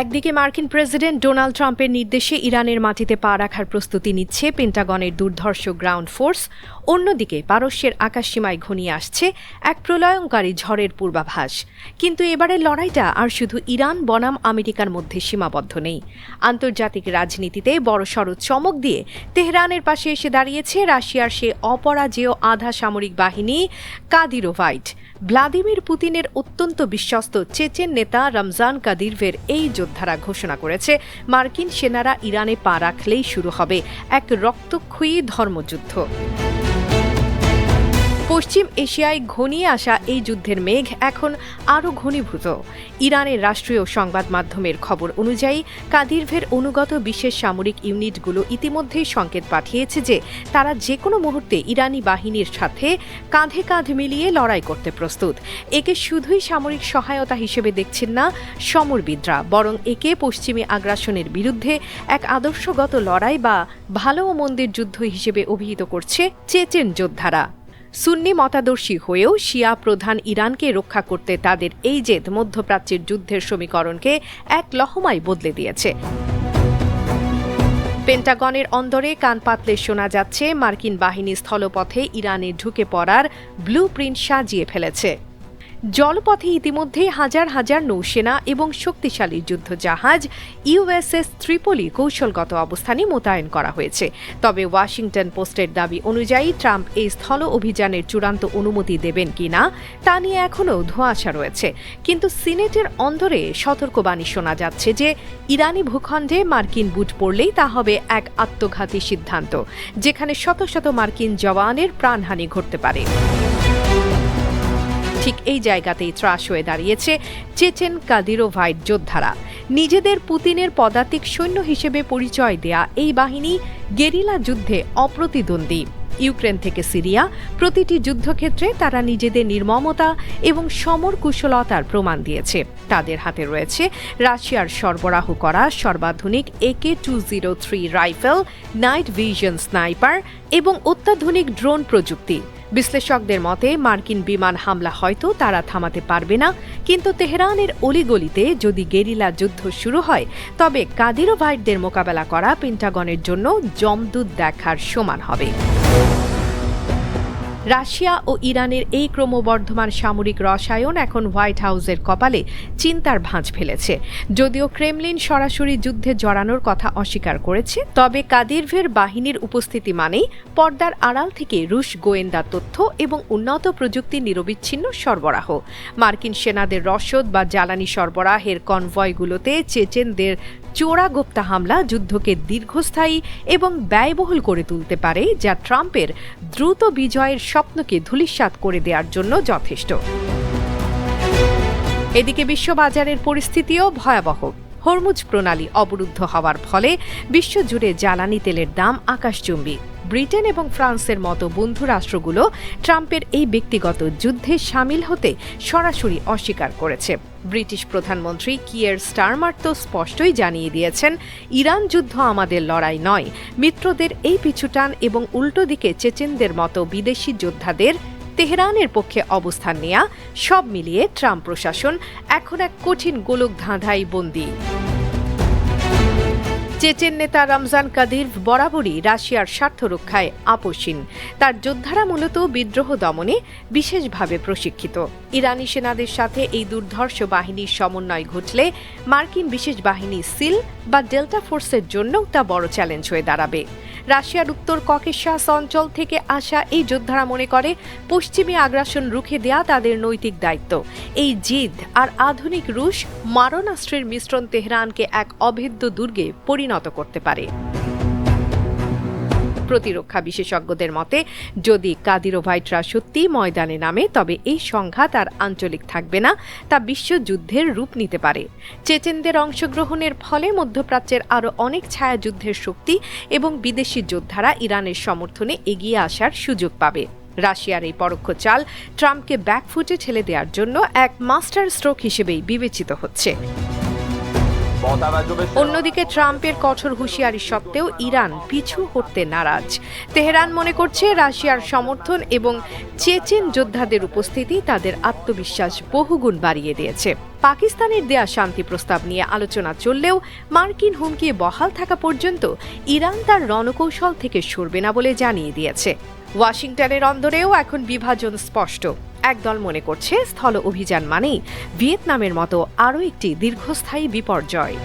একদিকে মার্কিন president Donald ট্রাম্পের নির্দেশে ইরানের মাটিতে পা রাখার প্রস্তুতি নিচ্ছে পেন্টাগনের দুর্ধর্ষ গ্রাউন্ড ফোর্স, অন্যদিকে পারস্যের আকাশসীমায় ঘনিয়ে আসছে এক প্রলয়ঙ্কারী ঝড়ের পূর্বাভাস। কিন্তু এবারের লড়াইটা আর শুধু ইরান বনাম আমেরিকার মধ্যে সীমাবদ্ধ নেই। আন্তর্জাতিক রাজনীতিতে বড়সড় চমক দিয়ে তেহরানের পাশে এসে দাঁড়িয়েছে রাশিয়ার সে অপরাজেয় আধা সামরিক বাহিনী কাদিরোভাইট। ভ্লাদিমির পুতিনের অত্যন্ত বিশ্বস্ত চেচেন নেতা রমজান কাদিরভের এই যোদ্ধারা ঘোষণা করেছে, মার্কিন সেনারা ইরানে পা রাখলেই শুরু হবে এক রক্তক্ষয়ী ধর্মযুদ্ধ। পশ্চিম এশিয়ায় ঘনিয়ে আসা এই যুদ্ধের মেঘ এখন আরও ঘনীভূত। ইরানের রাষ্ট্রীয় সংবাদ মাধ্যমের খবর অনুযায়ী কাদিরভের অনুগত বিশেষ সামরিক ইউনিটগুলো ইতিমধ্যেই সংকেত পাঠিয়েছে যে তারা যে কোনো মুহূর্তে ইরানি বাহিনীর সাথে কাঁধে কাঁধ মিলিয়ে লড়াই করতে প্রস্তুত। একে শুধুই সামরিক সহায়তা হিসেবে দেখছেন না সমরবিদরা, বরং একে পশ্চিমী আগ্রাসনের বিরুদ্ধে এক আদর্শগত লড়াই বা ভালো ও মন্দের যুদ্ধ হিসেবে অভিহিত করছে চেচেন যোদ্ধারা। সুন্নি মতাদর্শী হয়েও শিয়া প্রধান ইরানকে রক্ষা করতে তাদের এই জেদ মধ্যপ্রাচ্যের যুদ্ধের সমীকরণকে এক লহমায় বদলে দিয়েছে। পেন্টাগনের অন্দরে কান পাতলে শোনা যাচ্ছে মার্কিন বাহিনী স্থলপথে ইরানে ঢুকে পড়ার ব্লু প্রিন্ট সাজিয়ে ফেলেছে। জলপথে ইতিমধ্যে হাজার হাজার নৌসেনা এবং শক্তিশালী যুদ্ধজাহাজ ইউএসএস ত্রিপোলি কৌশলগত অবস্থানে মোতায়েন করা হয়েছে। তবে ওয়াশিংটন পোস্টের দাবি অনুযায়ী ট্রাম্প এই স্থল অভিযানের চূড়ান্ত অনুমতি দেবেন কিনা তা নিয়ে এখনও ধোঁয়াশা রয়েছে। কিন্তু সিনেটের অন্দরে সতর্কবাণী শোনা যাচ্ছে যে ইরানি ভূখণ্ডে মার্কিন বুট পড়লেই তা হবে এক আত্মঘাতী সিদ্ধান্ত, যেখানে শত শত মার্কিন জওয়ানের প্রাণহানি ঘটতে পারে। ঠিক এই জায়গাতেই ত্রাস হয়ে দাঁড়িয়েছে চেচেন কাদিরোভাইট যোদ্ধারা। নিজেদের পুতিনের পদাতিক সৈন্য হিসেবে পরিচয় দেয়া এই বাহিনী গেরিলা যুদ্ধে অপ্রতিদ্বন্দ্বী। ইউক্রেন থেকে সিরিয়া প্রতিটি যুদ্ধক্ষেত্রে তারা নিজেদের নির্মমতা এবং সমর কুশলতার প্রমাণ দিয়েছে। তাদের হাতে রয়েছে রাশিয়ার সরবরাহ করা সর্বাধুনিক AK-203 rifle, night vision sniper এবং অত্যাধুনিক ড্রোন প্রযুক্তি। বিশ্লেষকদের মতে মার্কিন বিমান হামলা হয়তো তারা থামাতে পারবে না, কিন্তু তেহরানের অলিগলিতে যদি গেরিলা যুদ্ধ শুরু হয় তবে কাদিরোভাইটদের মোকাবেলা করা পেন্টাগনের জন্য যমদূত দেখার সমান হবে। রাশিয়া ও ইরানের এই ক্রমবর্ধমান সামরিক রসায়ন এখন হোয়াইট হাউসের কপালে চিন্তার ভাঁজ ফেলেছে। যদিও ক্রেমলিন সরাসরি যুদ্ধে জড়ানোর কথা অস্বীকার করেছে, তবে কাদিরভের বাহিনীর উপস্থিতি মানেই পর্দার আড়াল থেকে রুশ গোয়েন্দা তথ্য এবং উন্নত প্রযুক্তি নিরবিচ্ছিন্ন সরবরাহ। মার্কিন সেনাদের রসদ বা জ্বালানি সরবরাহের কনভয়গুলোতে চেচেনদের চোরা গোপ্তা হামলা যুদ্ধকে দীর্ঘস্থায়ী এবং ব্যয়বহুল করে তুলতে পারে, যা ট্রাম্পের দ্রুত বিজয়ের স্বপ্নকে ধূলিসাৎ করে দেওয়ার জন্য যথেষ্ট। এদিকে বিশ্ববাজারের পরিস্থিতিও ভয়াবহ। হরমুজ প্রণালী অবরুদ্ধ হওয়ার ফলে বিশ্বজুড়ে জ্বালানি তেলের দাম আকাশচুম্বী। ব্রিটেন এবং ফ্রান্সের মতো বন্ধু রাষ্ট্রগুলো ট্রাম্পের এই ব্যক্তিগত যুদ্ধে সামিল হতে সরাসরি অস্বীকার করেছে। ব্রিটিশ প্রধানমন্ত্রী কিয়ার স্টারমার তো স্পষ্টই জানিয়ে দিয়েছেন, ইরান যুদ্ধ আমাদের লড়াই নয়। মিত্রদের এই পিছুটান এবং উল্টো দিকে চেচেনদের মতো বিদেশি যোদ্ধাদের তেহরানের পক্ষে অবস্থান নেয়া, সব মিলিয়ে ট্রাম্প প্রশাসন এখন এক কঠিন গোলক ধাঁধায় বন্দী। চেচেন নেতা রমজান কাদিরভ বরাবরই রাশিয়ার স্বার্থ রক্ষায় আপোষহীন। তার যোদ্ধারা মূলত বিদ্রোহ দমনে বিশেষভাবে প্রশিক্ষিত। ইরানি সেনাদের সাথে এই দুর্ধর্ষ বাহিনীর সমন্বয় ঘটলে মার্কিন বিশেষ বাহিনী সিল বা ডেল্টা ফোর্সের জন্যও তা বড় চ্যালেঞ্জ হয়ে দাঁড়াবে। রাশিয়ার উত্তর ককেশাস অঞ্চল থেকে আসা এই যোদ্ধারা মনে করে পশ্চিমী আগ্রাসন রুখে দেয়া তাদের নৈতিক দায়িত্ব। এই জিদ আর আধুনিক রুশ মারণাস্ত্রের মিশ্রণ তেহরানকে এক অভেদ্য দুর্গে পরিণত করতে পারে। প্রতিরক্ষা বিশেষজ্ঞদের মতে, যদি কাদিরোভাইটরা সত্যি ময়দানে নামে তবে এই সংঘাত আর আঞ্চলিক থাকবে না, তা বিশ্বযুদ্ধের রূপ নিতে পারে। চেচেনদের অংশগ্রহণের ফলে মধ্যপ্রাচ্যের আরও অনেক ছায়াযুদ্ধের শক্তি এবং বিদেশি যোদ্ধারা ইরানের সমর্থনে এগিয়ে আসার সুযোগ পাবে। রাশিয়ার এই পরোক্ষ চাল ট্রাম্পকে ব্যাকফুটে ঠেলে দেওয়ার জন্য এক মাস্টার স্ট্রোক হিসেবেই বিবেচিত হচ্ছে। অন্যদিকে ট্রাম্পের কঠোর হুঁশিয়ারি সত্ত্বেও ইরান পিছু হটতে নারাজ। তেহরান মনে করছে রাশিয়ার সমর্থন এবং চেচেন যোদ্ধাদের উপস্থিতি তাদের আত্মবিশ্বাস বহুগুণ বাড়িয়ে দিয়েছে। পাকিস্তানের দেয়া শান্তি প্রস্তাব নিয়ে আলোচনা চললেও মার্কিন হুমকি বহাল থাকা পর্যন্ত ইরান তার রণকৌশল থেকে সরবে না বলে জানিয়ে দিয়েছে। ওয়াশিংটনের অন্দরেও এখন বিভাজন স্পষ্ট। একদল মনে করছে স্থল অভিযান মানেই ভিয়েতনামের মতো আরও একটি দীর্ঘস্থায়ী বিপর্যয়।